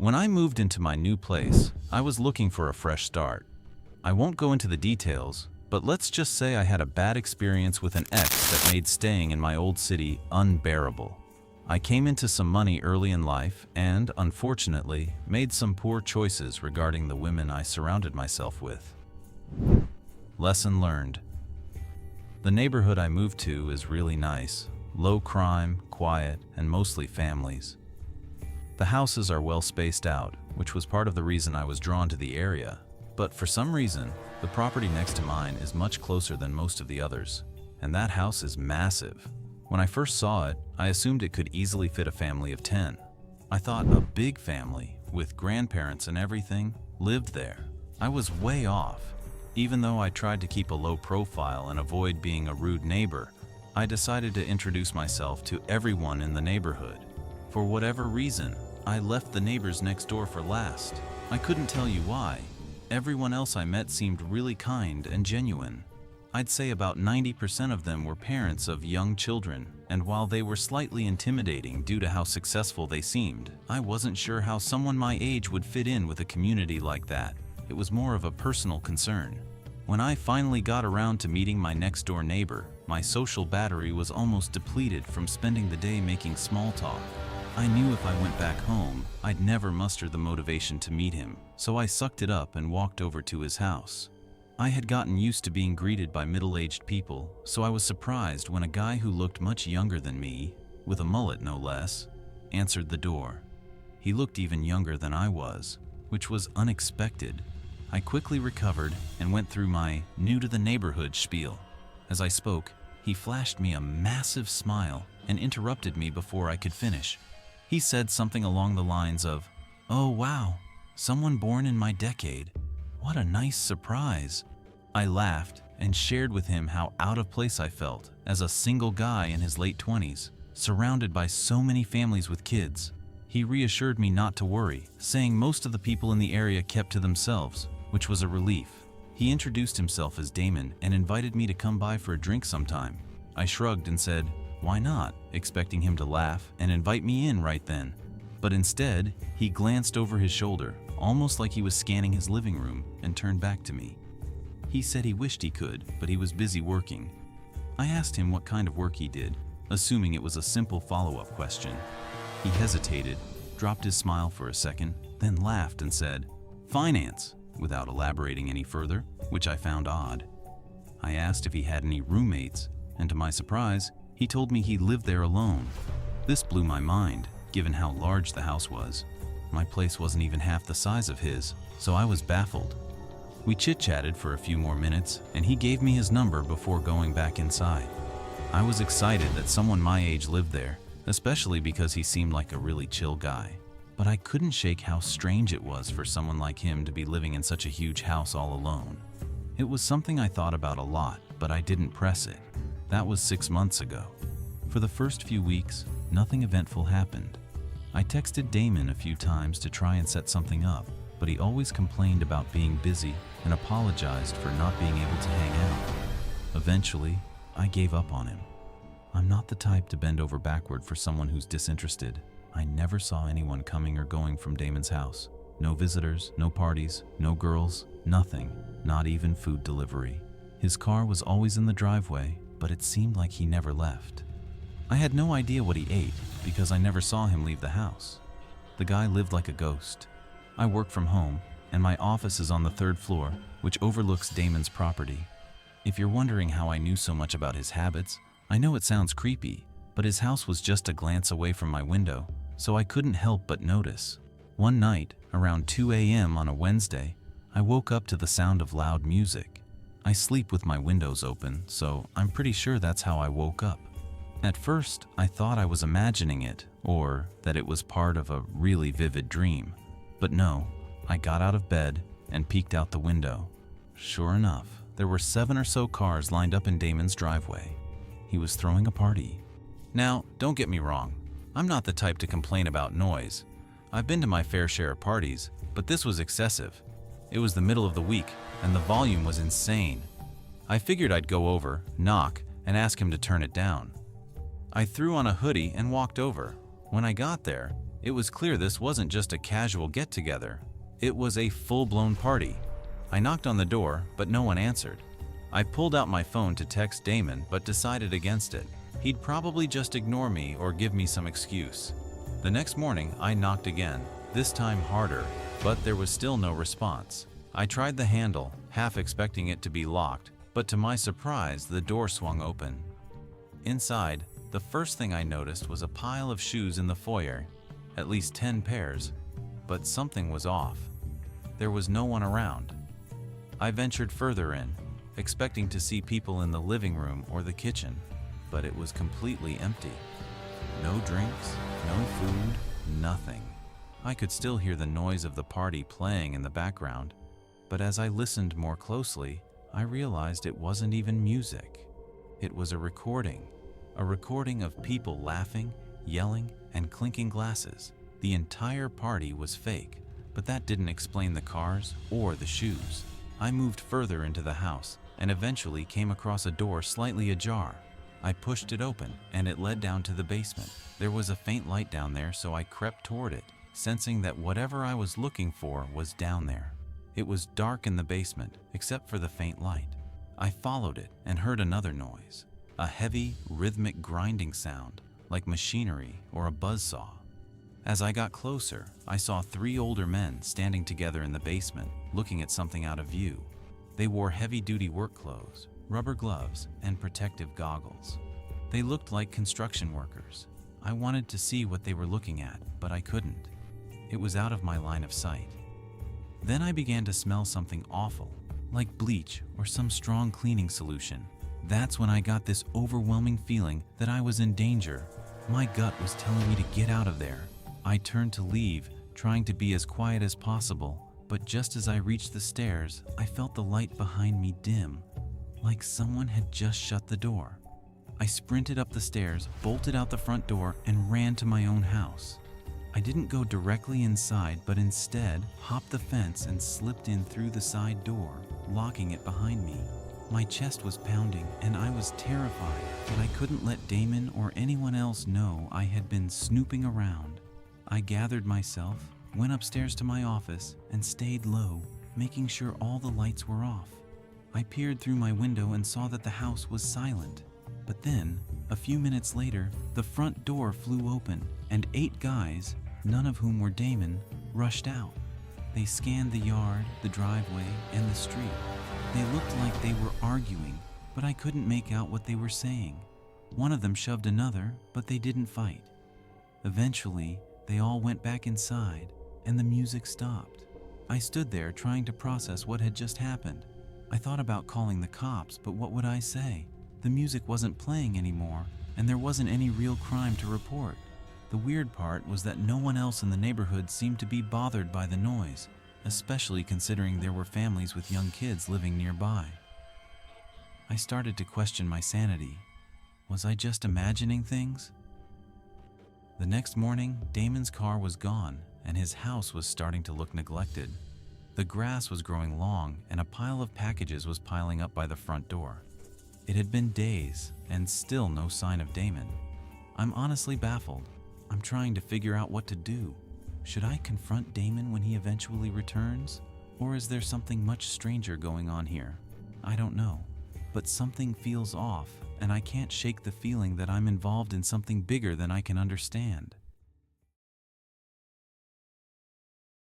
When I moved into my new place, I was looking for a fresh start. I won't go into the details, but let's just say I had a bad experience with an ex that made staying in my old city unbearable. I came into some money early in life and, unfortunately, made some poor choices regarding the women I surrounded myself with. Lesson learned. The neighborhood I moved to is really nice, low crime, quiet, and mostly families. The houses are well spaced out, which was part of the reason I was drawn to the area, but for some reason, the property next to mine is much closer than most of the others, and that house is massive. When I first saw it, I assumed it could easily fit a family of 10. I thought a big family, with grandparents and everything, lived there. I was way off. Even though I tried to keep a low profile and avoid being a rude neighbor, I decided to introduce myself to everyone in the neighborhood. For whatever reason, I left the neighbors next door for last. I couldn't tell you why. Everyone else I met seemed really kind and genuine. I'd say about 90% of them were parents of young children, and while they were slightly intimidating due to how successful they seemed, I wasn't sure how someone my age would fit in with a community like that. It was more of a personal concern. When I finally got around to meeting my next-door neighbor, my social battery was almost depleted from spending the day making small talk. I knew if I went back home, I'd never muster the motivation to meet him, so I sucked it up and walked over to his house. I had gotten used to being greeted by middle-aged people, so I was surprised when a guy who looked much younger than me, with a mullet no less, answered the door. He looked even younger than I was, which was unexpected. I quickly recovered and went through my new-to-the-neighborhood spiel. As I spoke, he flashed me a massive smile and interrupted me before I could finish. He said something along the lines of, "Oh wow, someone born in my decade. What a nice surprise." I laughed and shared with him how out of place I felt as a single guy in his late 20s, surrounded by so many families with kids. He reassured me not to worry, saying most of the people in the area kept to themselves, which was a relief. He introduced himself as Damon and invited me to come by for a drink sometime. I shrugged and said, "Why not?" expecting him to laugh and invite me in right then. But instead, he glanced over his shoulder, almost like he was scanning his living room, and turned back to me. He said he wished he could, but he was busy working. I asked him what kind of work he did, assuming it was a simple follow-up question. He hesitated, dropped his smile for a second, then laughed and said, "Finance," without elaborating any further, which I found odd. I asked if he had any roommates, and to my surprise, he told me he lived there alone. This blew my mind, given how large the house was. My place wasn't even half the size of his, so I was baffled. We chit-chatted for a few more minutes, and he gave me his number before going back inside. I was excited that someone my age lived there, especially because he seemed like a really chill guy. But I couldn't shake how strange it was for someone like him to be living in such a huge house all alone. It was something I thought about a lot, but I didn't press it. That was 6 months ago. For the first few weeks, nothing eventful happened. I texted Damon a few times to try and set something up, but he always complained about being busy and apologized for not being able to hang out. Eventually, I gave up on him. I'm not the type to bend over backward for someone who's disinterested. I never saw anyone coming or going from Damon's house. No visitors, no parties, no girls, nothing, not even food delivery. His car was always in the driveway, but it seemed like he never left. I had no idea what he ate because I never saw him leave the house. The guy lived like a ghost. I work from home, and my office is on the 3rd floor, which overlooks Damon's property. If you're wondering how I knew so much about his habits, I know it sounds creepy, but his house was just a glance away from my window, so I couldn't help but notice. One night, around 2 a.m. on a Wednesday, I woke up to the sound of loud music. I sleep with my windows open, so I'm pretty sure that's how I woke up. At first, I thought I was imagining it, or that it was part of a really vivid dream. But no, I got out of bed and peeked out the window. Sure enough, there were 7 or so cars lined up in Damon's driveway. He was throwing a party. Now, don't get me wrong. I'm not the type to complain about noise. I've been to my fair share of parties, but this was excessive. It was the middle of the week, and the volume was insane. I figured I'd go over, knock, and ask him to turn it down. I threw on a hoodie and walked over. When I got there, It was clear this wasn't just a casual get-together. It was a full-blown party. I knocked on the door, but no one answered. I pulled out my phone to text Damon, but decided against it. He'd probably just ignore me or give me some excuse. The next morning, I knocked again, this time harder, but there was still no response. I tried the handle, half expecting it to be locked, but to my surprise, the door swung open. Inside, the first thing I noticed was a pile of shoes in the foyer, at least 10 pairs, but something was off. There was no one around. I ventured further in, expecting to see people in the living room or the kitchen, but it was completely empty. No drinks, no food, nothing. I could still hear the noise of the party playing in the background, but as I listened more closely, I realized it wasn't even music. It was a recording of people laughing, yelling, and clinking glasses. The entire party was fake, but that didn't explain the cars or the shoes. I moved further into the house and eventually came across a door slightly ajar. I pushed it open and it led down to the basement. There was a faint light down there, so I crept toward it, sensing that whatever I was looking for was down there. It was dark in the basement, except for the faint light. I followed it and heard another noise, a heavy, rhythmic grinding sound, like machinery or a buzzsaw. As I got closer, I saw 3 older men standing together in the basement, looking at something out of view. They wore heavy-duty work clothes, rubber gloves, and protective goggles. They looked like construction workers. I wanted to see what they were looking at, but I couldn't. It was out of my line of sight. Then I began to smell something awful, like bleach or some strong cleaning solution. That's when I got this overwhelming feeling that I was in danger. My gut was telling me to get out of there. I turned to leave, trying to be as quiet as possible, but just as I reached the stairs, I felt the light behind me dim, like someone had just shut the door. I sprinted up the stairs, bolted out the front door, and ran to my own house. I didn't go directly inside, but instead hopped the fence and slipped in through the side door, locking it behind me. My chest was pounding and I was terrified, but I couldn't let Damon or anyone else know I had been snooping around. I gathered myself, went upstairs to my office, and stayed low, making sure all the lights were off. I peered through my window and saw that the house was silent. But then, a few minutes later, the front door flew open and 8 guys, none of whom were Damon, rushed out. They scanned the yard, the driveway, and the street. They looked like they were arguing, but I couldn't make out what they were saying. One of them shoved another, but they didn't fight. Eventually, they all went back inside, and the music stopped. I stood there trying to process what had just happened. I thought about calling the cops, but what would I say? The music wasn't playing anymore, and there wasn't any real crime to report. The weird part was that no one else in the neighborhood seemed to be bothered by the noise, especially considering there were families with young kids living nearby. I started to question my sanity. Was I just imagining things? The next morning, Damon's car was gone, and his house was starting to look neglected. The grass was growing long, and a pile of packages was piling up by the front door. It had been days, and still no sign of Damon. I'm honestly baffled. I'm trying to figure out what to do. Should I confront Damon when he eventually returns? Or is there something much stranger going on here? I don't know. But something feels off, and I can't shake the feeling that I'm involved in something bigger than I can understand.